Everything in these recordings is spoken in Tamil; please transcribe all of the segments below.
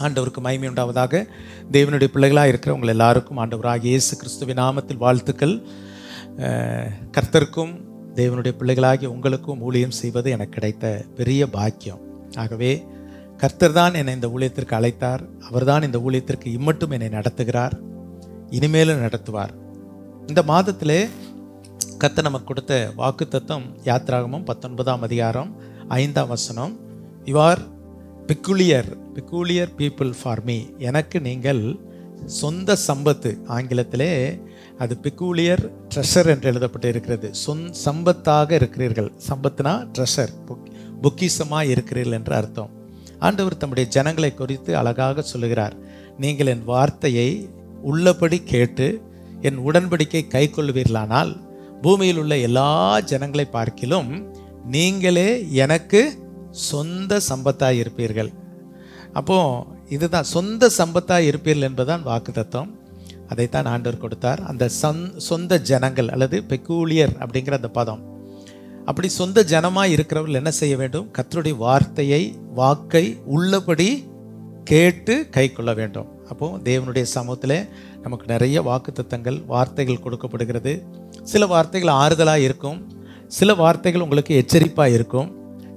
ஆண்டவருக்கு மகிமை உண்டாவதாக. தேவனுடைய பிள்ளைகளாக இருக்கிற உங்கள் எல்லாருக்கும் ஆண்டவராகிய இயேசு கிறிஸ்துவின் நாமத்தில் வாழ்த்துக்கள். கர்த்தருக்கும் தேவனுடைய பிள்ளைகளாகிய உங்களுக்கும் ஊழியம் செய்வது எனக்கு கிடைத்த பெரிய பாக்கியம். ஆகவே கர்த்தர் தான் என்னை இந்த ஊழியத்திற்கு அழைத்தார். அவர்தான் இந்த ஊழியத்திற்கு இம்மட்டும் என்னை நடத்துகிறார், இனிமேலும் நடத்துவார். இந்த மாதத்திலே கர்த்தர் நமக்கு கொடுத்த வாக்கு தத்தம் யாத்திராகமம் 19ஆம் அதிகாரம் 5ஆம் வசனம். You are peculiar people for me. எனக்கு நீங்கள் சொந்த சம்பத்து, ஆங்கிலத்திலே அது பெக்குலியர் ட்ரெஷர் என்று எழுதப்பட்டு இருக்கிறது. சம்பத்தாக இருக்கிறீர்கள். சம்பத்துனா ட்ரெஷர், பொக்கிஷமாக இருக்கிறீர்கள் என்று அர்த்தம். ஆண்டவர் தம்முடைய ஜனங்களை குறித்து அழகாக சொல்லுகிறார். நீங்கள் என் வார்த்தையை உள்ளபடி கேட்டு என் உடன்படிக்கை கை கொள்வீர்களானால் பூமியில் உள்ள எல்லா ஜனங்களை பார்க்கிலும் நீங்களே எனக்கு சொந்த சம்பத்தாய் இருப்பீர்கள். அப்போ இதுதான் சொந்த சம்பத்தாய் இருப்பீர்கள் என்பதுதான் வாக்கு தத்துவம். அதைத்தான் ஆண்டவர் கொடுத்தார். அந்த சொந்த ஜனங்கள் அல்லது பெக்கூலியர் அப்படிங்கிற அந்த பதம், அப்படி சொந்த ஜனமாய் இருக்கிறவர்கள் என்ன செய்ய வேண்டும்? கர்த்தருடைய வாக்கை உள்ளபடி கேட்டு கை கொள்ள வேண்டும். அப்போ தேவனுடைய சமூகத்தில் நமக்கு நிறைய வாக்கு தத்தங்கள், வார்த்தைகள் கொடுக்கப்படுகிறது. சில வார்த்தைகள் ஆறுதலாக இருக்கும், சில வார்த்தைகள் உங்களுக்கு எச்சரிப்பாக இருக்கும்,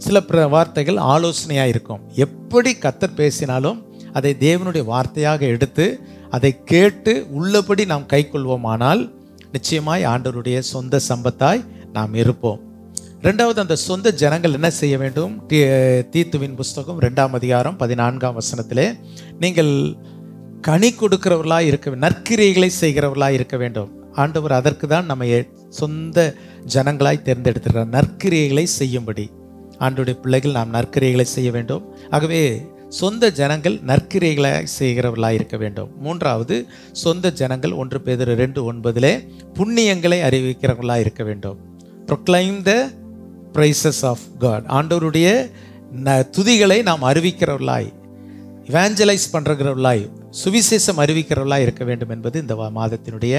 சில வார்த்தைகள் ஆலோசனையாக இருக்கும். எப்படி கர்த்தர் பேசினாலும் அதை தேவனுடைய வார்த்தையாக எடுத்து அதை கேட்டு உள்ளபடி நாம் கை கொள்வோமானால் நிச்சயமாய் ஆண்டவருடைய சொந்த சம்பத்தாய் நாம் இருப்போம். ரெண்டாவது, அந்த சொந்த ஜனங்கள் என்ன செய்ய வேண்டும்? தீத்துவின் புஸ்தகம் 2ஆம் அதிகாரம் 14ஆம் வசனத்திலே நீங்கள் கனி கொடுக்கிறவர்களாக இருக்க, நற்கிரியைகளை செய்கிறவர்களாக இருக்க வேண்டும். ஆண்டவர் அதற்கு தான் நம்ம சொந்த ஜனங்களாய் தேர்ந்தெடுத்துகிறார், நற்கிரியைகளை செய்யும்படி. ஆண்டவருடைய பிள்ளைகள் நாம் நற்கிரியைகளை செய்ய வேண்டும். ஆகவே சொந்த ஜனங்கள் நற்கிரியைகளை செய்கிறவர்களாக இருக்க வேண்டும். மூன்றாவது, சொந்த ஜனங்கள் 1 பேதுரு 2:9 புண்ணியங்களை அறிவிக்கிறவர்களாக இருக்க வேண்டும். Proclaim the praises of God. ஆண்டவருடைய துதிகளை நாம் அறிவிக்கிறவர்களாய், இவாஞ்சலைஸ் பண்ணுறவர்களாய், சுவிசேஷம் அறிவிக்கிறவர்களாக இருக்க வேண்டும் என்பது இந்த மாதத்தினுடைய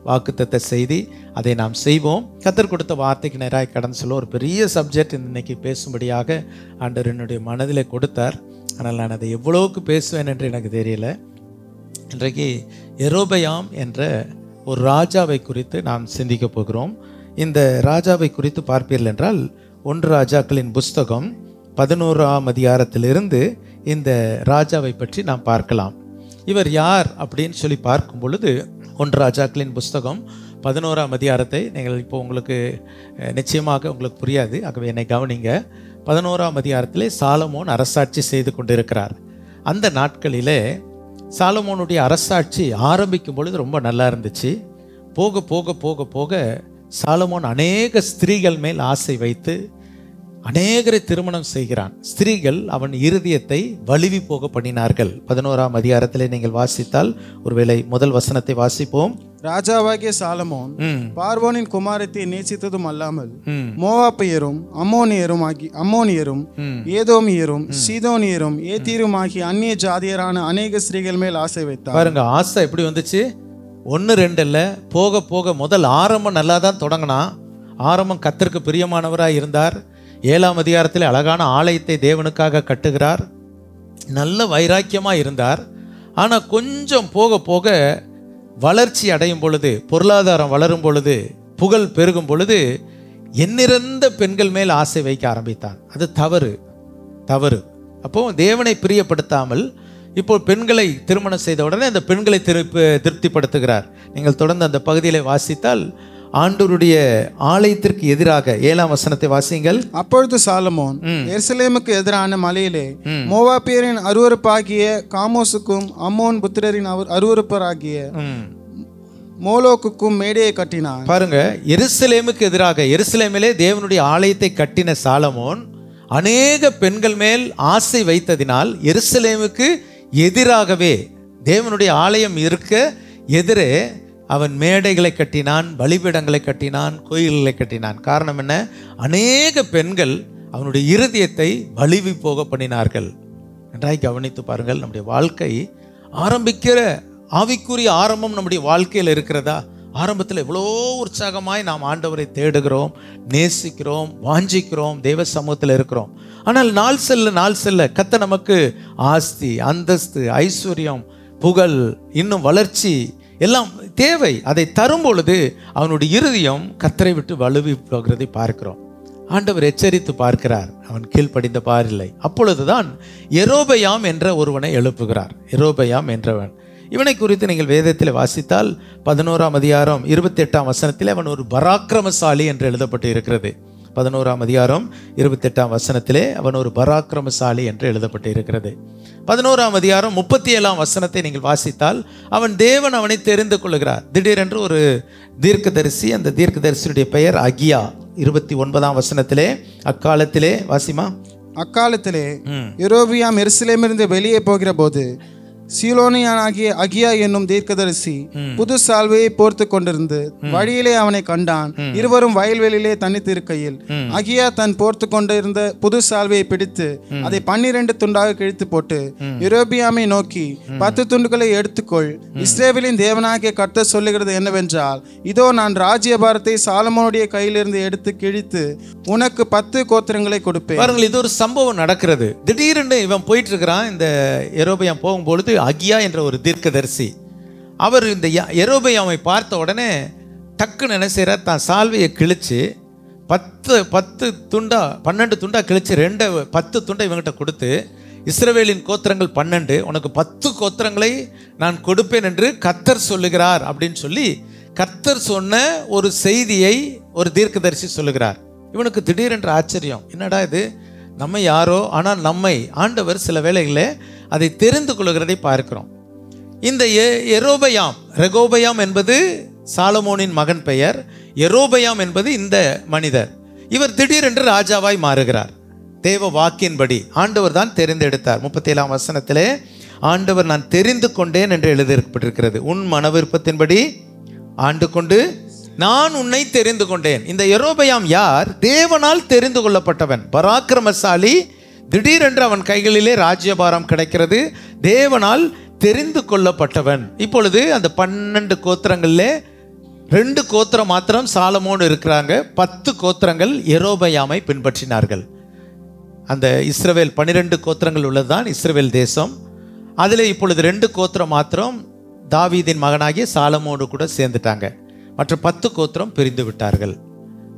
வாக்குத்தத்த செய்தி. அதை நாம் செய்வோம். கர்த்தர் கொடுத்த வார்த்தைக்கு நேராக கடந்து சொல்ல ஒரு பெரிய சப்ஜெக்ட் இன்னைக்கு பேசும்படியாக ஆண்டவர் என்னுடைய மனதில் கொடுத்தார். ஆனால் நான் அதை எவ்வளவுக்கு பேசுவேன் என்று எனக்கு தெரியல. இன்றைக்கு யெரொபெயாம் என்ற ஒரு ராஜாவை குறித்து நாம் சிந்திக்க போகிறோம். இந்த ராஜாவை குறித்து பார்ப்பீர்கள் என்றால் 1 ராஜாக்களின் புஸ்தகம் 11ஆம் அதிகாரத்திலிருந்து இந்த ராஜாவை பற்றி நாம் பார்க்கலாம். இவர் யார் அப்படின்னு சொல்லி பார்க்கும் பொழுது 1 ராஜாக்களின் புஸ்தகம் 11ஆம் அதிகாரத்தை நீங்கள் இப்போ உங்களுக்கு நிச்சயமாக உங்களுக்கு புரியாது, ஆகவே என்னை கவனிங்க. 11ஆம் அதிகாரத்திலே சாலமோன் அரசாட்சி செய்து கொண்டிருக்கிறார். அந்த நாட்களிலே சாலமோனுடைய அரசாட்சி ஆரம்பிக்கும் பொழுது ரொம்ப நல்லா இருந்துச்சு. போக போக போக போக சாலமோன் அநேக ஸ்திரீகள் மேல் ஆசை வைத்து அநேகரை திருமணம் செய்கிறான். ஸ்திரீகள் அவன் இருதயத்தை வலிவி போக பண்ணினார்கள். 11ஆம் அதிகாரத்திலே நீங்கள் வாசித்தால், ஒருவேளை முதல் வசனத்தை வாசிப்போம். ராஜாவாகிய சாலமோன் பார்வோனின் குமாரத்தை நேசித்ததும் அல்லாமல் மோவாபியரும் அம்மோனியரும் ஏதோமியரும் சீதோனியரும் ஏத்தீரும் ஆகிய அந்நிய ஜாதியரான அநேக ஸ்திரீகள் மேல் ஆசை வைத்தார். பாருங்க, ஆசை எப்படி வந்துச்சு? 1 2 இல்ல, போக போக முதல் ஆரம்பம் நல்லா தான் தொடங்கினா. ஆரம்பம் கர்த்தருக்கு பிரியமானவராக இருந்தார். 7ஆம் அதிகாரத்தில் அழகான ஆலயத்தை தேவனுக்காக கட்டுகிறார். நல்ல வைராக்கியமாக இருந்தார். ஆனால் கொஞ்சம் போக போக வளர்ச்சி அடையும் பொழுது, பொருளாதாரம் வளரும் பொழுது, புகழ் பெருகும் பொழுது எண்ணிறந்த பெண்கள் மேல் ஆசை வைக்க ஆரம்பித்தான். அது தவறு. அப்போ தேவனை பிரியப்படுத்தாமல் இப்போ பெண்களை திருமணம் செய்த உடனே அந்த பெண்களை திருப்திப்படுத்துகிறார். நீங்கள் தொடர்ந்து அந்த பகுதியிலே வாசித்தால் ஆண்டவருடைய ஆலயத்திற்கு எதிராக 7ஆம் வசனத்தை வாசிங்கள். அப்பொழுது சாலமோன் எருசலேமுக்கு எதிரான மலையிலே மோவாபியரின் அருவருப்பாகிய காமோசுக்கும் அம்மோன் புத்திரரின் அருவருப்பராகிய மோலோக்குக்கும் மேடையை கட்டினான். பாருங்க, எருசலேமுக்கு எதிராக, எருசலேமிலே தேவனுடைய ஆலயத்தை கட்டின சாலமோன் அநேக பெண்கள் மேல் ஆசை வைத்ததினால் எருசலேமுக்கு எதிராகவே தேவனுடைய ஆலயம் இருக்க எதிரே அவன் மேடைகளை கட்டினான், பலிபீடங்களை கட்டினான், கோயில்களை கட்டினான். காரணம் என்ன? அநேக பெண்கள் அவனுடைய இருதயத்தை வலிவி போக பண்ணினார்கள். நன்றாய் கவனித்து பாருங்கள். நம்முடைய வாழ்க்கை ஆரம்பிக்கிற ஆவிக்குரிய ஆரம்பம் நம்முடைய வாழ்க்கையில் இருக்கிறதா? ஆரம்பத்தில் எவ்வளோ உற்சாகமாய் நாம் ஆண்டவரை தேடுகிறோம், நேசிக்கிறோம், வாஞ்சிக்கிறோம், தேவ சமூகத்தில் இருக்கிறோம். ஆனால் நாள் செல்ல கர்த்தர் நமக்கு ஆஸ்தி, அந்தஸ்து, ஐஸ்வர்யம், புகழ், இன்னும் வளர்ச்சி எல்லாம் தேவை. அதை தரும் பொழுது அவனுடைய இருதயம் கர்த்தரை விட்டு வலுவி போகிறதை பார்க்கிறோம். ஆண்டவர் எச்சரித்து பார்க்கிறார், அவன் கீழ்ப்படிந்த பாரில்லை. அப்பொழுதுதான் யெரொபெயாம் என்ற ஒருவனை எழுப்புகிறார். யெரொபெயாம் என்றவன், இவனை குறித்து நீங்கள் வேதத்தில் வாசித்தால் 11ஆம் அதிகாரம் 28ஆம் வசனத்தில் அவன் ஒரு பராக்கிரமசாலி என்று எழுதப்பட்டு இருக்கிறது. 11ஆம் அதிகாரம் 28ஆம் வசனத்திலே அவன் ஒரு பராக்கிரமசாலி என்று எழுதப்பட்டு இருக்கிறது. 11ஆம் அதிகாரம் 37ஆம் வசனத்தை நீங்கள் வாசித்தால் அவன் தேவன் அவனை தெரிந்து கொள்கிறார். திடீரென்று ஒரு தீர்க்கதரிசி, அந்த தீர்க்கதரிசியுடைய பெயர் அகியா. 29ஆம் வசனத்திலே, அக்காலத்திலே வாசிமா. அக்காலத்திலே யெரொபெயாம் எருசலேமிலிருந்து வெளியே போகிற போது சீலோனியனாகிய அகியா என்னும் தீர்க்கதரிசி புது சால்வையை போர்த்து கொண்டிருந்து வழியிலே அவனை கண்டான். இருவரும் வயல்வெளியிலே தனித்து இருக்கையில் அகியா தன் போர்த்து கொண்டிருந்த புது சால்வையை பிடித்து அதை 12 துண்டாக கிழித்து போட்டு யெரொபெயாமை நோக்கி, 10 துண்டுகளை எடுத்துக்கொள். இஸ்ரவேலின் தேவனாகிய கர்த்தர் சொல்லுகிறது என்னவென்றால், இதோ நான் ராஜ்யபாரத்தை சாலமோனுடைய கையிலிருந்து எடுத்து கிழித்து உனக்கு 10 கோத்திரங்களை கொடுப்பேன். பாருங்கள், இது ஒரு சம்பவம் நடக்கிறது. திடீரென்று இவன் போயிட்டு இருக்கிறான். இந்த யெரொபெயாம் போகும்பொழுது அகியா என்ற ஒரு தீர்க்கதரிசி, அவர் இந்த யெரொபெயாமை பார்த்த உடனே டக்குன்னு என்ன செய்கிறார், தான் சால்வையை கிழிச்சு 10 துண்டா 12 துண்டா கிழிச்சு 10 துண்டை இவங்கிட்ட கொடுத்து, இஸ்ரவேலின் கோத்திரங்கள் 12, உனக்கு 10 கோத்திரங்களை நான் கொடுப்பேன் என்று கர்த்தர் சொல்லுகிறார் அப்படின்னு சொல்லி கர்த்தர் சொன்ன ஒரு செய்தியை ஒரு தீர்க்கதரிசி சொல்லுகிறார். இவனுக்கு திடீரென்று ஆச்சரியம், என்னடா இது, நம்ம யாரோ, ஆனால் நம்மை ஆண்டவர் சில வேளைகளில் அதை தெரிந்து கொள்கிறதை பார்க்கிறோம். இந்த ரெகோபெயாம் என்பது சாலமோனின் மகன் பெயர், யெரொபெயாம் என்பது இந்த மனிதர். இவர் திடீரென்று ராஜாவாய் மாறுகிறார். தேவ வாக்கின்படி ஆண்டவர் தான் தெரிந்தெடுத்தார். 37ஆம் வசனத்திலே ஆண்டவர் நான் தெரிந்து கொண்டேன் என்று எழுதியிருக்கப்பட்டிருக்கிறது. உன் மன விருப்பத்தின்படி ஆண்டு கொண்டு நான் உன்னை தெரிந்து கொண்டேன். இந்த யெரொபெயாம் யார்? தேவனால் தெரிந்து கொள்ளப்பட்டவன், பராக்கிரமசாலி. திடீரென்று அவன் கைகளிலே ராஜ்யபாரம் கிடைக்கிறது, தேவனால் தெரிந்து கொள்ளப்பட்டவன். இப்பொழுது அந்த 12 கோத்திரங்களிலே 2 கோத்திரம் மாத்திரம் சாலமோன் இருக்கிறாங்க. 10 கோத்திரங்கள் யெரொபெயாமை பின்பற்றினார்கள். அந்த இஸ்ரவேல் 12 கோத்திரங்கள் உள்ளதுதான் இஸ்ரவேல் தேசம். அதில் இப்பொழுது 2 கோத்திரம் மாத்திரம் தாவீதின் மகனாகிய சாலமோனு கூட சேர்ந்துட்டாங்க. மற்ற 10 கோத்திரம் பிரிந்து விட்டார்கள்.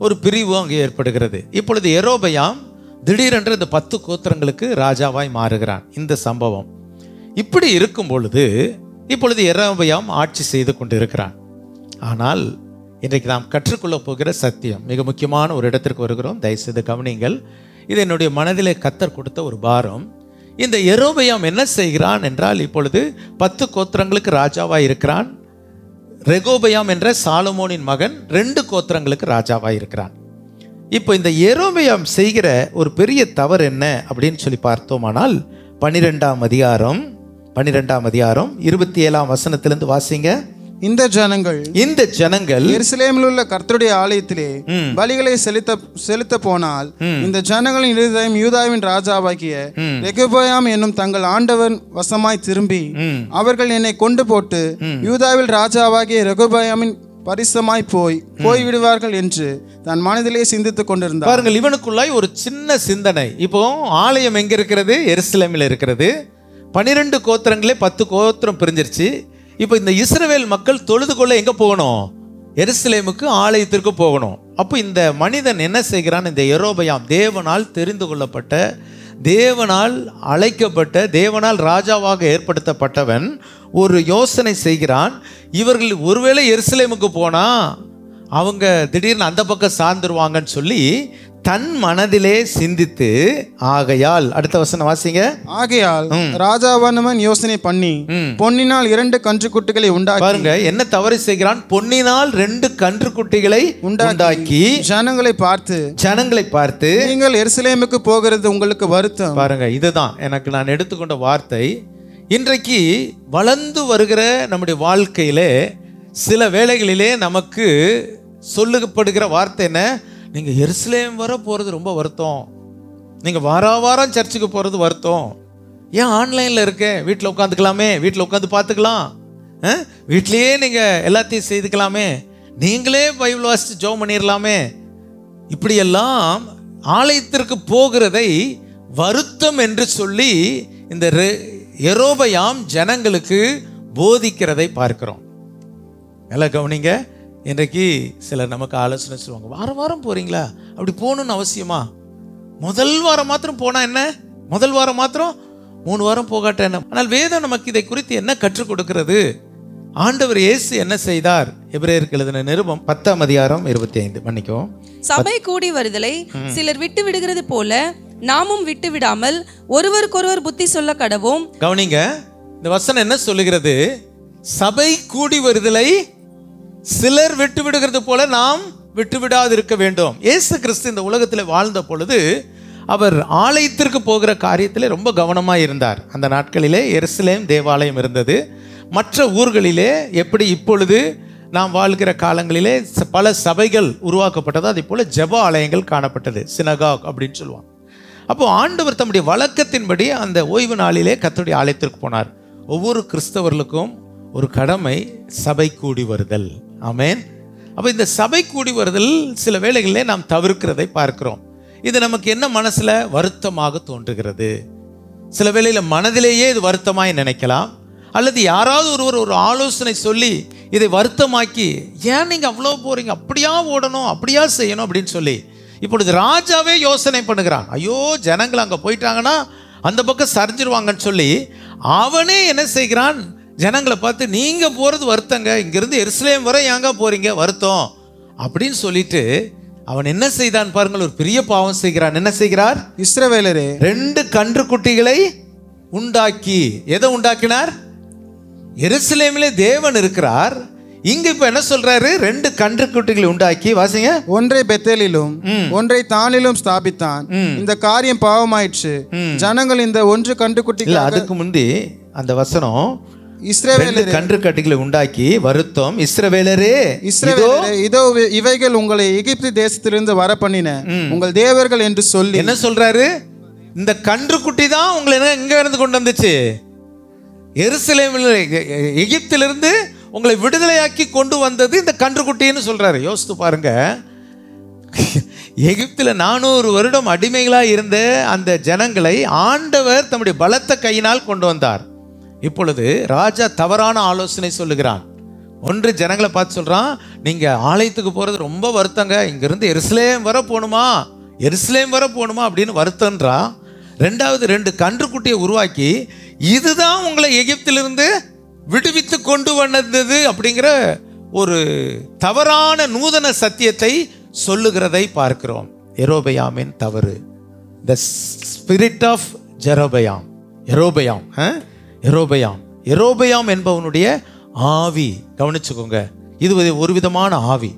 ஒரு பிரிவு அங்கே ஏற்படுகிறது. இப்பொழுது யெரொபெயாம் திடீரென்று இந்த 10 கோத்திரங்களுக்கு ராஜாவாய் மாறுகிறான். இந்த சம்பவம் இப்படி இருக்கும் பொழுது இப்பொழுது யெரொபெயாம் ஆட்சி செய்து கொண்டு இருக்கிறான். ஆனால் இன்றைக்கு நாம் கற்றுக்கொள்ள போகிற சத்தியம் மிக முக்கியமான ஒரு இடத்திற்கு வருகிறோம். தயவுசெய்து கவனிங்கள். இது என்னுடைய மனதிலே கர்த்தர் கொடுத்த ஒரு பாரம். இந்த யெரொபெயாம் என்ன செய்கிறான் என்றால், இப்பொழுது 10 கோத்திரங்களுக்கு ராஜாவாய் இருக்கிறான். ரெகோபெயாம் என்ற சாலமோனின் மகன் 2 கோத்திரங்களுக்கு ராஜாவாய் இருக்கிறான். இப்போ இந்த யெரொபெயாம் செய்கிற ஒரு பெரிய தவறு என்ன அப்படின்னு சொல்லி பார்த்தோமானால், 12ஆம் அதிகாரம் 27ஆம் வசனத்திலிருந்து வாசிங்க. இந்த ஜனங்கள் எருசலேமில் உள்ள கர்த்தருடைய ஆலயத்திலே பலிகளை செலுத்த போனால், இந்த ஜனங்களின் இருதயம் யூதாவின் ராஜாவாகிய ரெகொபெயாம் என்னும் தங்கள் ஆண்டவன் வசமாய் திரும்பி, அவர்கள் என்னை கொண்டு போட்டு யூதாவில் ராஜாவாகிய ரெகொபெயாமின் பரிசமாய் போய் விடுவார்கள் என்று தன் மனதிலே சிந்தித்துக் கொண்டிருந்தார். பாருங்கள், இவனுக்குள்ளாய் ஒரு சின்ன சிந்தனை. இப்போ ஆலயம் எங்க இருக்கிறது? எருசலேமில் இருக்கிறது. 12 கோத்திரங்களே 10 கோத்திரம் பிரிஞ்சிருச்சு. இப்போ இந்த இஸ்ரவேல் மக்கள் தொழுது கொள்ள எங்க போகணும்? எருசலேமுக்கு, ஆலயத்திற்கு போகணும். அப்போ இந்த மனிதன் என்ன செய்கிறான்? இந்த யெரொபெயாம் தேவனால் தெரிந்து கொள்ளப்பட்ட, தேவனால் அழைக்கப்பட்ட, தேவனால் ராஜாவாக ஏற்படுத்தப்பட்டவன் ஒரு யோசனை செய்கிறான். இவர்கள் ஒருவேளை எருசலேமுக்கு போனா அவங்க திடீர்னு அந்த பக்கம் சார்ந்துருவாங்கன்னு சொல்லி தன் மனதிலே சிந்தித்து, ஆகையால், அடுத்த வசனம் வாசிங்க. ஆகையால் ராஜாவானவன் யோசனை பண்ணி பொன்னினால் 2 கன்றுக்குட்டிகளை உண்டாக்கி. பாருங்க என்ன தவறு செய்கிறான்? பொன்னினால் 2 கன்றுக்குட்டிகளை உண்டாக்கி ஜனங்களை பார்த்து நீங்கள் எருசலேமுக்கு போகிறது உங்களுக்கு வருத்தம். பாருங்க, இதுதான் எனக்கு நான் எடுத்துக்கொண்ட வார்த்தை. இன்றைக்கு வளர்ந்து வருகிற நம்முடைய வாழ்க்கையிலே சில வேளைகளிலே நமக்கு சொல்லப்படுகிற வார்த்தை என்ன? நீங்க எருசலேம் வர போறது ரொம்ப வருத்தம், நீங்க வாரம் சர்ச்சுக்கு போறது வருத்தம். ஏன் ஆன்லைன்ல இருக்கேன், வீட்டில் உட்காந்துக்கலாமே, வீட்டில் உட்காந்து பார்த்துக்கலாம், வீட்லயே நீங்க எல்லாத்தையும் செய்துக்கலாமே, நீங்களே பைபிள் வாசித்து ஜெபம் பண்ணிடலாமே. இப்படியெல்லாம் ஆலயத்திற்கு போகிறதை வருத்தம் என்று சொல்லி இந்த யெரொபெயாம் ஜனங்களுக்கு போதிக்கிறதை பார்க்கிறோம். நல்லா கவனிங்க. இன்றைக்கு சிலர் நமக்கு ஆலோசனை சொல்லுவாங்க, வாரம் வாரம் போறீங்களா, அப்படி போகணும்னு அவசியமா? முதல் வாரம் மாத்திரம் போனா என்ன, முதல் வாரம் மாத்திரம் 3 வாரம் போகாட்ட என்ன? ஆனால் வேதம் நமக்கு இதை குறித்து என்ன கற்றுக் கொடுக்கிறது? ஆண்டவர் இயேசு என்ன செய்தார்? எபிரேயருக்கு எழுதின நிருபம் 10ஆம் அதிகாரம் 25. மன்னிக்கவும். சபை கூடி வருதலை சிலர் விட்டு விடுகிறது போல நாமும் விட்டு விடாமல் ஒருவருக்கொருவர் புத்தி சொல்ல கடவோம். கவனிங்க, இந்த வசனம் என்ன சொல்லுகிறது? சபை கூடி வருதலை சிலர் விட்டு விடுகிறது போல நாம் விட்டு விடாது இருக்க வேண்டும். இயேசு கிறிஸ்து இந்த உலகத்தில் வாழ்ந்த பொழுது அவர் ஆலயத்திற்கு போகிற காரியத்தில் ரொம்ப கவனமாக இருந்தார். அந்த நாட்களிலே எருசலேம் தேவாலயம் இருந்தது. மற்ற ஊர்களிலே எப்படி இப்பொழுது நாம் வாழ்கிற காலங்களிலே பல சபைகள் உருவாக்கப்பட்டது, அதே போல ஜெப ஆலயங்கள் காணப்பட்டது, சினகாக் அப்படின்னு சொல்லுவாங்க. அப்போ ஆண்டவர் தம்முடைய வழக்கத்தின்படி அந்த ஓய்வு நாளிலே கர்த்தருடைய ஆலயத்திற்கு போனார். ஒவ்வொரு கிறிஸ்தவர்களுக்கும் ஒரு கடமை சபை கூடி வருதல். ஆமென். அப்போ இந்த சபை கூடி வருதல் சில வேளைகளிலே நாம் தவிர்க்கிறதை பார்க்கிறோம். இது நமக்கு என்ன மனசுல வருத்தமாக தோன்றுகிறது. சில வேளையில் மனதிலேயே இது வருத்தமாய் நினைக்கலாம், அல்லது யாராவது ஒருவர் ஒரு ஆலோசனை சொல்லி இதை வருத்தமாக்கி, ஏன் நீங்கள் அவ்வளோ போகிறீங்க, அப்படியா ஓடணும், அப்படியா செய்யணும் அப்படின்னு சொல்லி இப்பொழுது ராஜாவே யோசனை பண்ணுகிறான். ஐயோ, ஜனங்கள் அங்கே போயிட்டாங்கன்னா அந்த பக்கம் சரிஞ்சிருவாங்கன்னு சொல்லி அவனே என்ன செய்கிறான்? ஜனங்களை பார்த்து, நீங்கள் போகிறது வருத்தங்க, இங்கேருந்து எருசலேம் வரை ஏங்க போகிறீங்க, வருத்தம் அப்படின்னு சொல்லிட்டு அவன் என்ன செய்தான் பாருங்கள், ஒரு பெரிய பாவம் செய்கிறான். என்ன செய்கிறார்? இஸ்ரவேலரே 2 கன்றுக்குட்டிகளை உண்டாக்கி, எதை உண்டாக்கினார்? எருசலேமிலே தேவன் இருக்கிறார். இங்க இப்ப என்ன சொல்றாரு? 2 கன்றுக்குட்டிகளை உண்டாக்கி, வாசிங்க. ஒன்றை பெத்தேலிலும் ஒன்றை தானிலும் ஸ்தாபித்தான். இந்த காரியம் பாவமாயிற்று. ஜனங்கள் இந்த 1 கன்றுக்குட்டிகள், அதுக்கு முந்தி அந்த வசனம், இஸ்ரவேலரே கன்றுக்குட்டிகளை உண்டாக்கி வருத்தம், இஸ்ரவேலரே இதோ இவைகள் உங்களை எகிப்து தேசத்திலிருந்து வர பண்ணின உங்கள் தேவர்கள் என்று சொல்லி. என்ன சொல்றாரு? இந்த கன்றுக்குட்டி தான் உங்களை எங்க இருந்து கொண்டு வந்துச்சு? எருசலேமில், எகிப்திலிருந்து உங்களை விடுதலையாக்கி கொண்டு வந்தது இந்த கன்றுக்குட்டின்னு சொல்றாரு. யோசித்து பாருங்க, எகிப்தில் 400 வருடம் அடிமைகளாக இருந்த அந்த ஜனங்களை ஆண்டவர் தம்முடைய பலத்த கையினால் கொண்டு வந்தார். இப்பொழுது ராஜா தவறான ஆலோசனை சொல்லுகிறான். ஒன்று, ஜனங்களை பார்த்து சொல்றான், நீங்க ஆலயத்துக்கு போறது ரொம்ப வருத்தங்க, இங்கிருந்து எருசலேம் வர போகணுமா, எருசலேம் வர போகணுமா அப்படின்னு வருத்தன்றான். 2வது 2 கன்றுக்குட்டியை உருவாக்கி, இதுதான் உங்களை எகிப்திலிருந்து விடுவித்து கொண்டு வந்தது அப்படிங்கிற ஒரு தவறான நூதன சத்தியத்தை சொல்லுகிறதை பார்க்கிறோம். யெரொபெயாமின் தவறு. The spirit of ஜெரொபெயாம். யெரொபெயாம் என்பவனுடைய ஆவி. கவனிச்சுக்கோங்க, இது ஒரு விதமான ஆவி.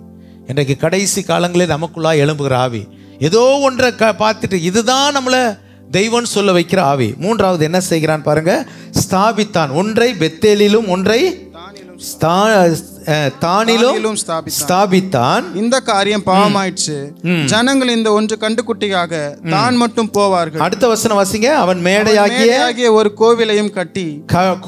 இன்றைக்கு கடைசி காலங்களில் நமக்குள்ளா எழும்புகிற ஆவி. ஏதோ ஒன்றை பார்த்துட்டு இதுதான் நம்மளை தெய்வம் சொல்ல வைக்கிற ஆவி. 3வது என்ன செய்கிறான் பாருங்க, ஸ்தாபித்தான். ஒன்றை பெத்தேலிலும் ஒன்றை தானிலும் ஸ்தாபித்தான். இந்த காரியம் பாவமாயிற்று. ஜனங்கள் இந்த 1 கண்டுக்குட்டிக்காக தான் மட்டும் போவார்கள். அடுத்த வசனம் வாசிங்க. அவன் மேடையாகிய ஒரு கோவிலையும் கட்டி,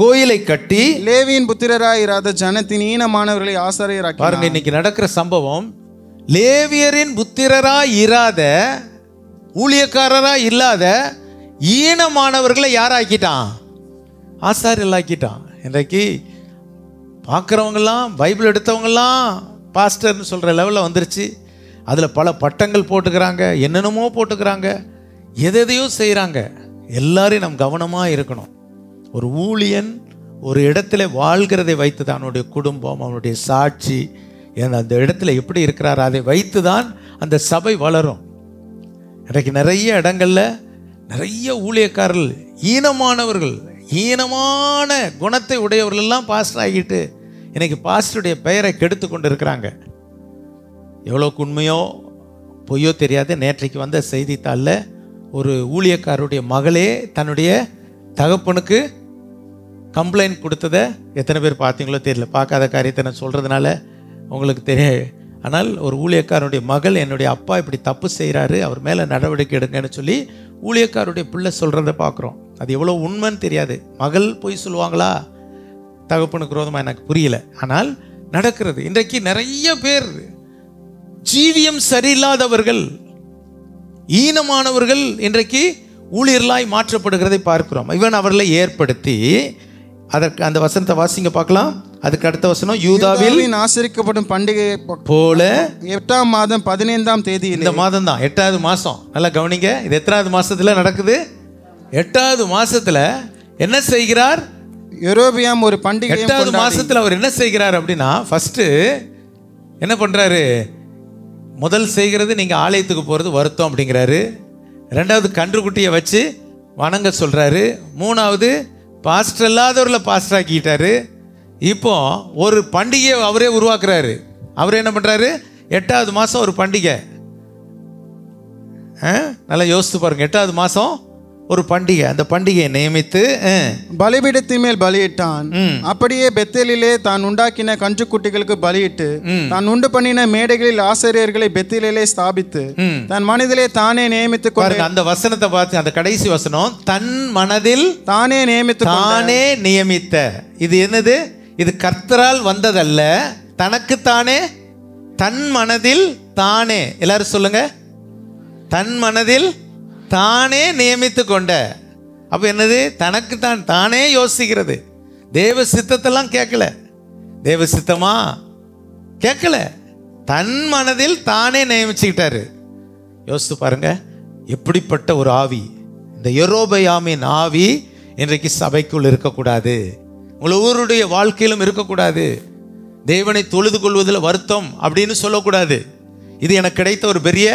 கோயிலை கட்டி லேவியின் புத்திரராய் இராத ஜனத்தின் ஈனமானவர்களை ஆசாரியராக்கி. பாருங்க, இன்னைக்கு நடக்கிற சம்பவம், லேவியரின் புத்திரராய் இராத, ஊழியக்காரராக இல்லாத ஈனமானவர்களை யாராக்கிட்டான்? ஆசாரியர்கள் ஆக்கிட்டான். இன்றைக்கு பார்க்குறவங்கெல்லாம், பைபிள் எடுத்தவங்கெல்லாம் பாஸ்டர்னு சொல்கிற லெவலில் வந்துருச்சு. அதில் பல பட்டங்கள் போட்டுக்கிறாங்க, என்னென்னமோ போட்டுக்கிறாங்க, எதையோ செய்கிறாங்க. எல்லாரையும் நம் கவனமாக இருக்கணும். ஒரு ஊழியன் ஒரு இடத்துல வாழ்கிறதை வைத்து தான் அவனுடைய குடும்பம், அவனுடைய சாட்சி, அந்த இடத்துல எப்படி இருக்கிறார் அதை வைத்து தான் அந்த சபை வளரும். இன்றைக்கு நிறைய இடங்களில் நிறைய ஊழியக்காரர்கள் ஈனமானவர்கள், ஈனமான குணத்தை உடையவர்கள் எல்லாம் பாஸ்டர் ஆகிட்டு இன்னைக்கு பாஸ்டருடைய பெயரை கெடுத்து கொண்டு இருக்கிறாங்க. எவ்வளோக்கு உண்மையோ பொய்யோ தெரியாது. நேற்றைக்கு வந்த செய்தித்தாளில் ஒரு ஊழியக்காரருடைய மகளே தன்னுடைய தகப்பனுக்கு கம்ப்ளைண்ட் கொடுத்ததை எத்தனை பேர் பார்த்தீங்களோ தெரியல. பார்க்காத காரியத்தை நான் சொல்கிறதுனால உங்களுக்கு தெரியாது. ஆனால் ஒரு ஊழியக்காரனுடைய மகள், என்னுடைய அப்பா இப்படி தப்பு செய்கிறாரு, அவர் மேலே நடவடிக்கை எடுங்கன்னு சொல்லி ஊழியக்காரருடைய பிள்ளை சொல்கிறத பார்க்குறோம். அது எவ்வளோ உண்மைன்னு தெரியாது. மகள் போய் சொல்லுவாங்களா? தகப்பனுக்கு விரோதமாக எனக்கு புரியல. ஆனால் நடக்கிறது. இன்றைக்கு நிறைய பேர் ஜீவியம் சரியில்லாதவர்கள், ஈனமானவர்கள் இன்றைக்கு ஊழியர்களாய் மாற்றப்படுகிறதை பார்க்கிறோம். இவன் அவர்களை ஏற்படுத்தி, அதற்கு அந்த வசனத்தை வாசிங்க பார்க்கலாம். அதுக்கு அடுத்த வசனம், யூதாவில் ஆசரிக்கப்படும் பண்டிகை போல 8ஆம் மாதம் 15ஆம் தேதி, இந்த மாதம் தான் 8வது மாசம். நல்லா கவனிங்க, இது எத்தனாவது மாசத்துல நடக்குது? 8வது மாசத்துல என்ன செய்கிறார் யெரொபெயாம்? ஒரு பண்டிகை. 8வது மாசத்துல அவர் என்ன செய்கிறார் அப்படின்னா, ஃபர்ஸ்ட் என்ன பண்றாரு? முதல் செய்கிறது நீங்க ஆலயத்துக்கு போறது வருத்தம் அப்படிங்கிறாரு. 2வது கன்றுக்குட்டியை வச்சு வணங்க சொல்றாரு. 3வது பாஸ்டர் இல்லாதவர்களை பாஸ்டர் ஆக்கிட்டாரு. இப்போ ஒரு பண்டிகையை அவரே உருவாக்குறாரு. அவர் என்ன பண்றாரு? 8வது மாசம் ஒரு பண்டிகை. நல்லா யோசித்து பாருங்க. 8வது மாசம் ஒரு பண்டிகை. அந்த பண்டிகையை நியமித்து பலிபீடத்தின் மேல் பலியிட்டான். அப்படியே பெத்தேலிலே தான் உண்டாக்கின கன்றுக்குட்டிகளுக்கு பலியிட்டு, தான் உண்டு பண்ணின மேடைகளில் ஆசிரியர்களை பெத்தேலிலே ஸ்தாபித்து, தன் மனதிலே தானே நியமித்து கொண்டு. அந்த வசனத்தை பார்த்து, அந்த கடைசி வசனம், தன் மனதில் தானே நியமித்து, தானே நியமித்த. இது என்னது? இது கர்த்தரால் வந்ததல்ல, தனக்குத்தானே, தன் மனதில் தானே. எல்லாரும் சொல்லுங்க, தன் மனதில் தானே நியமித்து கொண்ட. அப்ப என்னது? தனக்கு தானே யோசிக்கிறது. தேவ சித்தத்தெல்லாம் கேட்கல, தேவ சித்தமா கேட்கல, தன் மனதில் தானே நியமிச்சுக்கிட்டாரு. யோசித்து பாருங்க, எப்படிப்பட்ட ஒரு ஆவி! இந்த யெரொபெயாமின் ஆவி இன்றைக்கு சபைக்குள் இருக்கக்கூடாது, உங்கள் ஒவ்வொருடைய வாழ்க்கையிலும் இருக்கக்கூடாது. தேவனை தொழுது கொள்வதில் வருத்தம் அப்படின்னு சொல்லக்கூடாது. இது எனக்கு கிடைத்த ஒரு பெரிய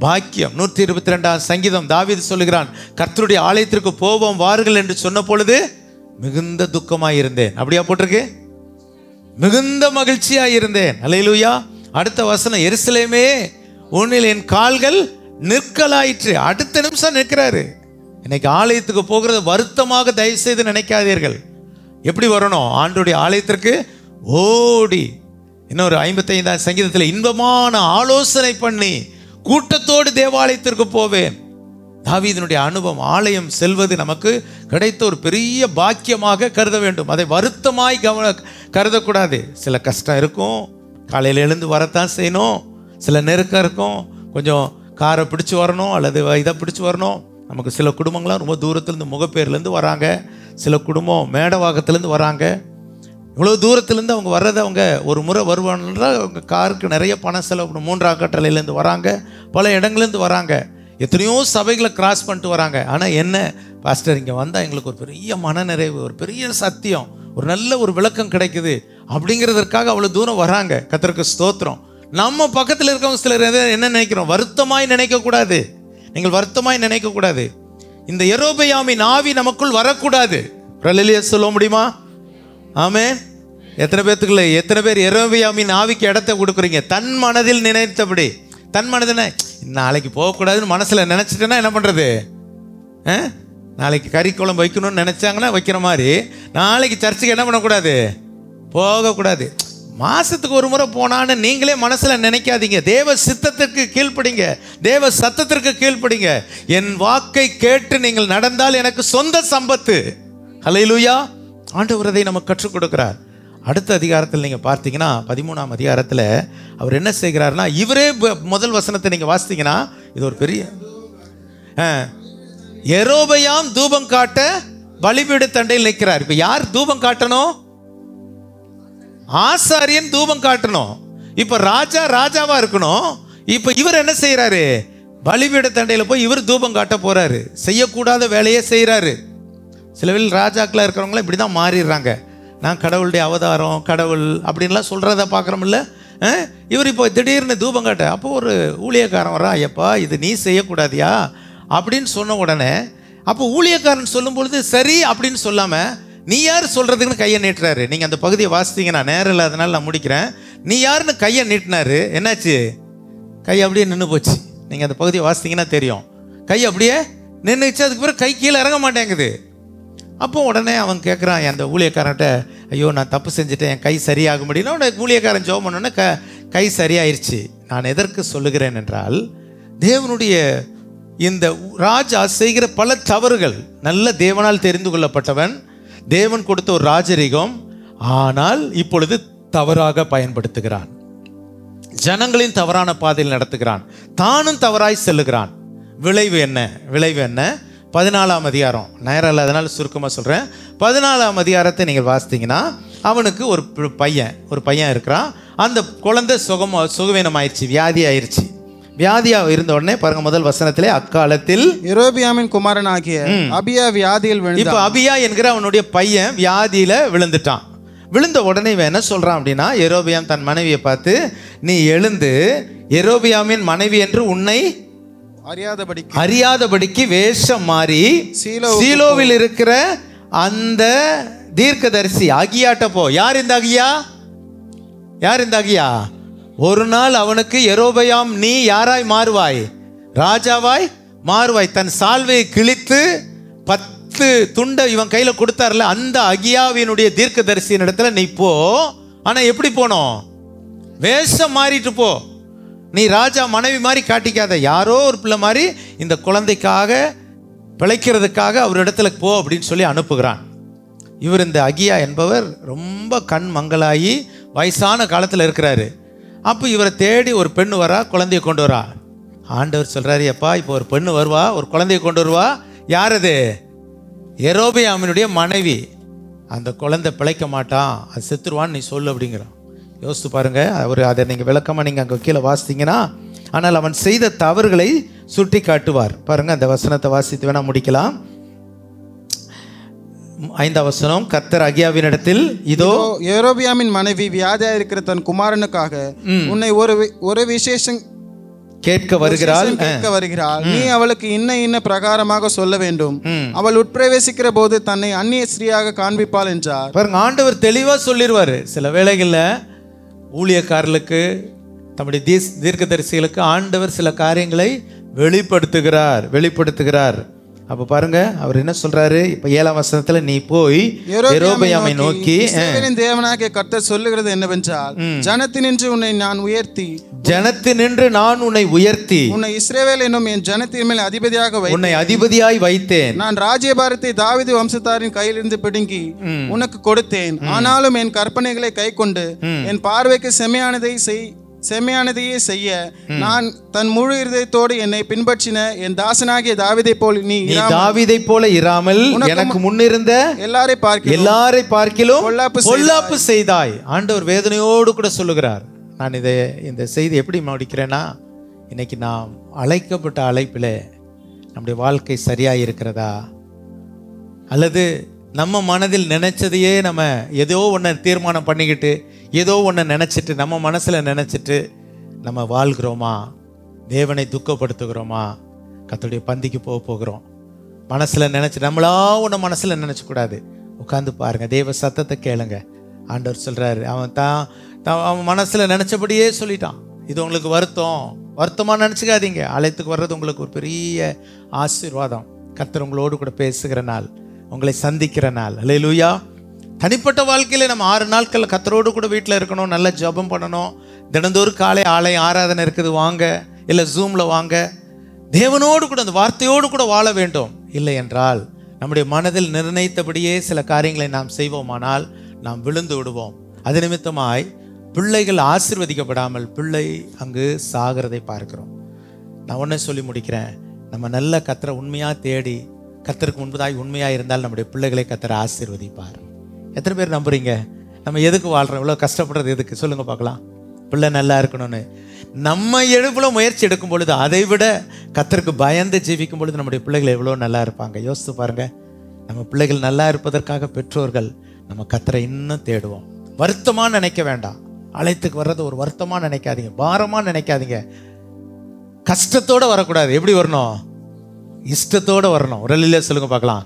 பாக்கியம். 122ஆம் சங்கீதம் தாவீது சொல்லுகிறான், கர்த்தருடைய ஆலயத்திற்கு போவோம் வாருங்கள் என்று சொன்ன பொழுது மிகுந்த துக்கமாயிருந்தேன். அப்படியா போட்டிருக்கு? மிகுந்த மகிழ்ச்சியாயிருந்தேன். அல்லேலூயா. அடுத்த வசனம், எருசலேமே உன்னில் என் கால்கள் நிற்கலாயிற்று. அடுத்த நிமிஷம் நிற்கிறாரு. இன்னைக்கு ஆலயத்துக்கு போகிறது வருத்தமாக தயவு செய்து நினைக்காதீர்கள். எப்படி வரணும்? ஆண்டவருடைய ஆலயத்திற்கு ஓடி. இன்னொரு 55ஆம் சங்கீதத்தில், இன்பமான ஆலோசனை பண்ணி கூட்டத்தோடு தேவாலயத்திற்கு போவேன். தாவீதினுடைய அனுபவம். ஆலயம் செல்வது நமக்கு கிடைத்த ஒரு பெரிய பாக்கியமாக கருத வேண்டும். அதை வருத்தமாய் கருதக்கூடாது. சில கஷ்டம் இருக்கும், காலையில் எழுந்து வரத்தான் செய்யணும். சில நெருக்கம் இருக்கும், கொஞ்சம் காரை பிடிச்சி வரணும் அல்லது இதை பிடிச்சி வரணும். நமக்கு சில குடும்பங்கள்லாம் ரொம்ப தூரத்துலேருந்து, முகப்பேர்லேருந்து வராங்க. சில குடும்பம் மேடவாக்கத்துலேருந்து வராங்க. இவ்வளோ தூரத்துலேருந்து அவங்க வர்றதை அவங்க ஒரு முறை வருவாங்கன்னா அவங்க காருக்கு நிறைய பணம் செலவு. 3ஆம் கட்டளையிலேருந்து வராங்க, பல இடங்கள்லேருந்து வராங்க, எத்தனையோ சபைகளை கிராஸ் பண்ணிட்டு வராங்க. ஆனால் என்ன பாஸ்டர், இங்கே வந்தால் எங்களுக்கு ஒரு பெரிய மனநிறைவு, ஒரு பெரிய சத்தியம், ஒரு நல்ல ஒரு விளக்கம் கிடைக்குது அப்படிங்கிறதற்காக அவ்வளோ தூரம் வராங்க. கர்த்தருக்கு ஸ்தோத்திரம். நம்ம பக்கத்தில் இருக்கவங்க சிலர் என்ன நினைக்கிறோம்? வருத்தமாய் நினைக்கக்கூடாது. நீங்கள் வருத்தமாய் நினைக்கக்கூடாது. இந்த யெரொபெயாமின் ஆவி நமக்குள் வரக்கூடாது. அல்லேலூயா சொல்ல முடியுமா? ஆமென். எத்தனை பேர் யெரொபெயாமின் ஆவிக்கு இடத்தை கொடுக்குறீங்க? தன் மனதில் நினைத்தபடி. தன் மனதில் நாளைக்கு போகக்கூடாதுன்னு மனசில் நினச்சிட்டேன்னா என்ன பண்ணுறது? நாளைக்கு கறி குழம்பு வைக்கணும்னு நினச்சாங்கன்னா வைக்கிற மாதிரி, நாளைக்கு சர்ச்சுக்கு என்ன பண்ணக்கூடாது? போகக்கூடாது. மாதத்துக்கு ஒரு முறை போனான்னு நீங்களே மனசில் நினைக்காதீங்க. தேவ சித்தத்திற்கு கீழ்ப்படிங்க, தேவ சத்தத்திற்கு கீழ்ப்படிங்க. என் வாக்கை கேட்டு நீங்கள் நடந்தால் எனக்கு சொந்த சம்பத்து. அல்லேலூயா. ஆண்டவர் அதை நமக்கு கற்றுக் கொடுக்கிறார். அடுத்த அதிகாரத்தில் நீங்கள் பார்த்தீங்கன்னா 13ஆம் அதிகாரத்தில் அவர் என்ன செய்கிறார்னா, இவரே முதல் வசனத்தை நீங்கள் வாசித்தீங்கன்னா இது ஒரு பெரிய யெரொபெயாம் தூபம் காட்ட பலிபீட தண்டையில் நிற்கிறார். இப்போ யார் தூபம் காட்டணும்? ஆசாரியன் தூபம் காட்டணும். இப்போ ராஜாவா இருக்கணும். இப்போ இவர் என்ன செய்யறாரு? பலிபீட தண்டையில் போய் இவர் தூபம் காட்ட போறாரு. செய்யக்கூடாத வேலையை செய்யறாரு. சில வேளை ராஜாக்களா இருக்கிறவங்களாம் இப்படி தான் மாறிடுறாங்க. நான் கடவுளுடைய அவதாரம், கடவுள் அப்படின்லாம் சொல்றத பார்க்குறோம்ல. இவர் இப்போ திடீர்னு தூபம் காட்ட, அப்போ ஒரு ஊழியக்காரன் வரா, ஐயப்பா இது நீ செய்யக்கூடாதியா அப்படின்னு சொன்ன உடனே, அப்போ ஊழியக்காரன் சொல்லும் பொழுது சரி அப்படின்னு சொல்லாம நீ யார் சொல்றதுக்குன்னு கையை நீட்டுறாரு. நீங்க அந்த பகுதியை வாசித்தீங்கன்னா, நேரம் இல்லாதனால நான் முடிக்கிறேன். நீ யாருன்னு கையை நீட்டினாரு. என்னாச்சு? கை அப்படியே நின்று போச்சு. நீங்க அந்த பகுதியை வாசித்தீங்கன்னா தெரியும். கை அப்படியே நின்றுச்சு. அதுக்கு பிறகு கை கீழே இறங்க மாட்டேங்குது. அப்போ உடனே அவன் கேட்குறான் அந்த ஊழியக்காரன்ட்ட, ஐயோ நான் தப்பு செஞ்சுட்டேன், என் கை சரியாக முடியல. உடனே ஊழியக்காரன் ஜெபம் பண்ணோன்னே கை சரியாயிருச்சு. நான் எதற்கு சொல்லுகிறேன் என்றால், தேவனுடைய இந்த ராஜா செய்கிற பல தவறுகள், நல்ல தேவனால் தெரிந்து கொள்ளப்பட்டவன், தேவன் கொடுத்த ஒரு ராஜரீகம், ஆனால் இப்பொழுது தவறாக பயன்படுத்துகிறான். ஜனங்களின் தவறான பாதையில் நடத்துகிறான். தானும் தவறாய் செல்லுகிறான். விளைவு என்ன? விளைவு என்ன? 14ஆம் அதிகாரம், நேரம் இல்லை அதனால சுருக்கமாக சொல்கிறேன். 14ஆம் அதிகாரத்தை நீங்கள் வாசித்தீங்கன்னா, அவனுக்கு ஒரு பையன் இருக்கிறான். அந்த குழந்தை சுகவீனம் ஆயிடுச்சு, வியாதி ஆயிடுச்சு. வியாதியாக இருந்த உடனே பாருங்க, முதல் வசனத்திலே, அக்காலத்தில் யெரொபெயாமின் குமாரன் ஆகிய அபியா வியாதியில் விழுந்தான். இப்போ அபியா என்கிற அவனுடைய பையன் வியாதியில விழுந்துட்டான். விழுந்த உடனே இவன் என்ன சொல்றான் அப்படின்னா, யெரொபெயாம் தன் மனைவியை பார்த்து, நீ எழுந்து யெரொபெயாமின் மனைவி என்று உன்னை அறியாதபடிக்கு வேஷம் மாறி சீலோவில் இருக்கிற அந்த தீர்க்கதரிசி அகியாட்ட போ. யார் இந்த அகியா? யார் இந்த அகியா? ஒரு நாள் அவனுக்கு யெரொபெயாம், நீ யாராய் மாறுவாய்? ராஜாவாய் மாறுவாய். தன் சால்வையை கிழித்து 10 துண்டை இவன் கையில கொடுத்தார்ல, அந்த அகியாவினுடைய தீர்க்கதரிசியின் இடத்துல நீ போ. ஆனா எப்படி போனோம்? வேஷம் மாறிட்டு போ. நீ ராஜா மனைவி மாதிரி காட்டிக்காத, யாரோ ஒரு பிள்ளை மாதிரி இந்த குழந்தைக்காக பிழைக்கிறதுக்காக அவர் இடத்துல போ அப்படின்னு சொல்லி அனுப்புகிறான். இவர் இந்த அகியா என்பவர் ரொம்ப கண் மங்களாகி வயசான காலத்தில் இருக்கிறாரு. அப்போ இவரை தேடி ஒரு பெண்ணு வரா, குழந்தைய கொண்டு வரா. ஆண்டவர் சொல்றாரு, எப்பா இப்போ ஒரு பெண்ணு வருவா, ஒரு குழந்தைய கொண்டு வருவா. யார் அது? யெரொபெயாமினுடைய மனைவி. அந்த குழந்தை பிழைக்க மாட்டான், அது செத்துருவான்னு நீ சொல்லு அப்படிங்கிறான். யோசித்து பாருங்க, அவர் அதை நீங்கள் விளக்கமாக நீங்கள் அங்கே கீழே வாசித்தீங்கன்னா, ஆனால் அவன் செய்த தவறுகளை சுட்டி காட்டுவார். பாருங்க, அந்த வசனத்தை வாசித்து வேணா முடிக்கலாம். 5ஆம் வசனம், கர்த்தர் அகியாவின் இடத்தில், இதோ யெரொபெயாமின் மனைவி வியாதியா இருக்கிற தன் குமாரனுக்காக உன்னை ஒரு விசேஷம் கேட்க வருகிறாள். நீ அவளுக்கு இன்ன பிரகாரமாக சொல்ல வேண்டும். அவள் உட்பிரவேசிக்கிற போது தன்னை அந்நிய ஸ்திரீயாக காண்பிப்பாள் என்றார். பாருங்க, ஆண்டவர் தெளிவா சொல்லிடுவாரு. சில வேளைகள்ல ஊழியக்காரர்களுக்கு, தம்முடைய தீர்க்கதரிசிகளுக்கு ஆண்டவர் சில காரியங்களை வெளிப்படுத்துகிறார். அப்ப பாருங்க, அவர் என்ன சொல்றாரு? இப்ப 7ஆம் வசனத்துல, நீ போய் யெரொபெயாமை நோக்கி, இஸ்ரவேலின் தேவனாகிய கர்த்தர் சொல்லுகிறது என்னவென்றால், ஜனத்தினின்று நான் உன்னை உயர்த்தி உன்னை இஸ்ரவேல் என்னும் என் ஜனத்தின் மேல் அதிபதியாய் வைத்தேன். நான் ராஜ்யபாரத்தை தாவீது வம்சத்தாரின் கையிலிருந்து பிடுங்கி உனக்கு கொடுத்தேன். ஆனாலும் என் கற்பனைகளை கைக்கொண்டு என் பார்வைக்கு செம்மையானதையே செய்ய நான் தன் முழு இருதயத்தோடு என்னை பின்பற்றின என் தாசனாகிய தாவீதை போல் நீ தாவீதை போல இராமல் எனக்கு முன்னிருந்த எல்லாரை பார்க்கிலும் பொல்லாப்பு செய்தாய். ஆண்டவர் வேதனையோடு கூட சொல்லுகிறார். நான் இந்த செய்தி எப்படி முடிக்கிறேன்னா, இன்னைக்கு நாம் அழைக்கப்பட்ட அழைப்பில் நம்முடைய வாழ்க்கை சரியாக இருக்கிறதா, அல்லது நம்ம மனதில் நினைச்சதையே நம்ம ஏதோ ஒன்று தீர்மானம் பண்ணிக்கிட்டு, ஏதோ ஒன்று நினச்சிட்டு, நம்ம மனசில் நினச்சிட்டு நம்ம வாழ்கிறோமா? தேவனை துக்கப்படுத்துகிறோமா? கர்த்தருடைய பந்திக்கு போகிறோம் மனசில் நினச்சி, நம்மளா ஒன்று மனசில் நினச்சக்கூடாது. உட்காந்து பாருங்கள், தேவ சத்தத்தை கேளுங்க. ஆண்டவர் சொல்கிறாரு, அவன் மனசில் நினச்சபடியே சொல்லிட்டான். இது உங்களுக்கு வருத்தமாக நினச்சிக்காதீங்க. ஆலயத்துக்கு வர்றது உங்களுக்கு ஒரு பெரிய ஆசீர்வாதம். கர்த்தர் உங்களோடு கூட பேசுகிற நாள், உங்களை சந்திக்கிற நாள். அல்லேலூயா. தனிப்பட்ட வாழ்க்கையில் நம்ம 6 நாட்கள் கர்த்தரோடு கூட வீட்டில் இருக்கணும், நல்ல ஜெபம் பண்ணணும். தினந்தோறும் காலை ஆலய ஆராதனை இருக்குது, வாங்க. இல்லை ஜூமில் வாங்க. தேவனோடு கூட அந்த வார்த்தையோடு கூட வாழ வேண்டும். இல்லை என்றால் நம்முடைய மனதில் நிர்ணயித்தபடியே சில காரியங்களை நாம் செய்வோமானால் நாம் விழுந்து விடுவோம். அது நிமித்தமாய் பிள்ளைகள் ஆசீர்வதிக்கப்படாமல் பிள்ளை அங்கு சாகிறதை பார்க்கிறோம். நான் ஒன்றை சொல்லி முடிக்கிறேன். நம்ம நல்ல கர்த்தரை உண்மையாக தேடி, கர்த்தருக்கு முன்பதாய் உண்மையாக இருந்தால் நம்முடைய பிள்ளைகளை கர்த்தரை ஆசீர்வதிப்பார். எத்தனை பேர் நம்புறீங்க? நம்ம எதுக்கு வாழ்கிறோம்? இவ்வளோ கஷ்டப்படுறது எதுக்கு? சொல்லுங்க பார்க்கலாம். பிள்ளை நல்லா இருக்கணும்னு நம்ம எழுப்புல முயற்சி எடுக்கும் பொழுது, அதை விட கர்த்தருக்கு பயந்து ஜீவிக்கும் பொழுது நம்முடைய பிள்ளைகள் எவ்வளோ நல்லா இருப்பாங்க. யோசித்து பாருங்க. நம்ம பிள்ளைகள் நல்லா இருப்பதற்காக பெற்றோர்கள் நம்ம கர்த்தரை இன்னும் தேடுவோம். வருத்தமாக நினைக்க வேண்டாம். அழைத்துக்கு வர்றது ஒரு வருத்தமாக நினைக்காதீங்க, பாரமாக நினைக்காதீங்க. கஷ்டத்தோடு வரக்கூடாது. எப்படி வரணும்? இஷ்டத்தோடு வரணும். ஒரு இல்லையா சொல்லுங்க பார்க்கலாம்.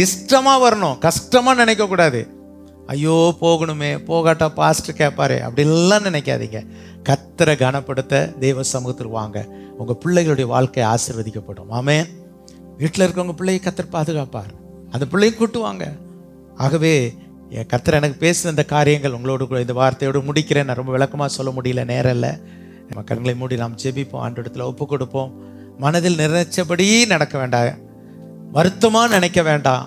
இஷ்டமாக வரணும், கஷ்டமாக நினைக்கக்கூடாது. ஐயோ போகணுமே, போகாட்டா பாஸ்டர் கேட்பாரு, அப்படிலாம் நினைக்காதீங்க. கர்த்தரை கனப்படுத்த தேவ சமூகத்தில் வாங்க. உங்கள் பிள்ளைகளுடைய வாழ்க்கை ஆசீர்வதிக்கப்படும். ஆமென். வீட்டில் இருக்கவங்க பிள்ளையை கர்த்தர் பாதுகாப்பார். அந்த பிள்ளையும் கூட்டுவாங்க. ஆகவே கர்த்தர் எனக்கு பேசுன இந்த காரியங்கள் உங்களோடு இந்த வார்த்தையோடு முடிக்கிறேன். நான் ரொம்ப விளக்கமாக சொல்ல முடியல, நேரம் இல்லை. நம்ம கண்களை மூடி நாம் ஜெபிப்போம், ஆண்டவரிடத்தில் ஒப்பு கொடுப்போம். மனதில் நினைச்சபடி நடக்க வேண்டாம், வருத்தமாக நினைக்க வேண்டாம்.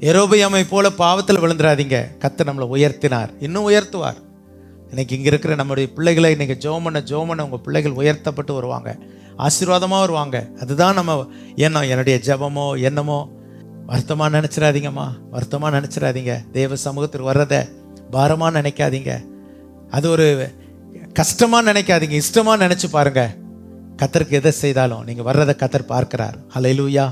யெரொபெயாமை போல பாவத்தில் விழுந்துடாதீங்க. கர்த்தர் நம்மளை உயர்த்தினார், இன்னும் உயர்த்துவார். இன்னைக்கு இங்கே இருக்கிற நம்முடைய பிள்ளைகளை இன்றைக்கி ஜோமனை உங்கள் பிள்ளைகள் உயர்த்தப்பட்டு வருவாங்க, ஆசீர்வாதமாக வருவாங்க. அதுதான் நம்ம எண்ணம். என்னுடைய ஜெபமோ எண்ணமோ வருத்தமாக நினச்சிடாதீங்கம்மா, வருத்தமாக நினச்சிடாதீங்க. தேவ சமூகத்தில் வர்றதை பாரமாக நினைக்காதீங்க, அது ஒரு கஷ்டமாக நினைக்காதீங்க, இஷ்டமாக நினச்சி பாருங்கள். கர்த்தருக்கு எதை செய்தாலும் நீங்கள் வர்றதை கர்த்தர் பார்க்கிறார். ஹல்லேலூயா.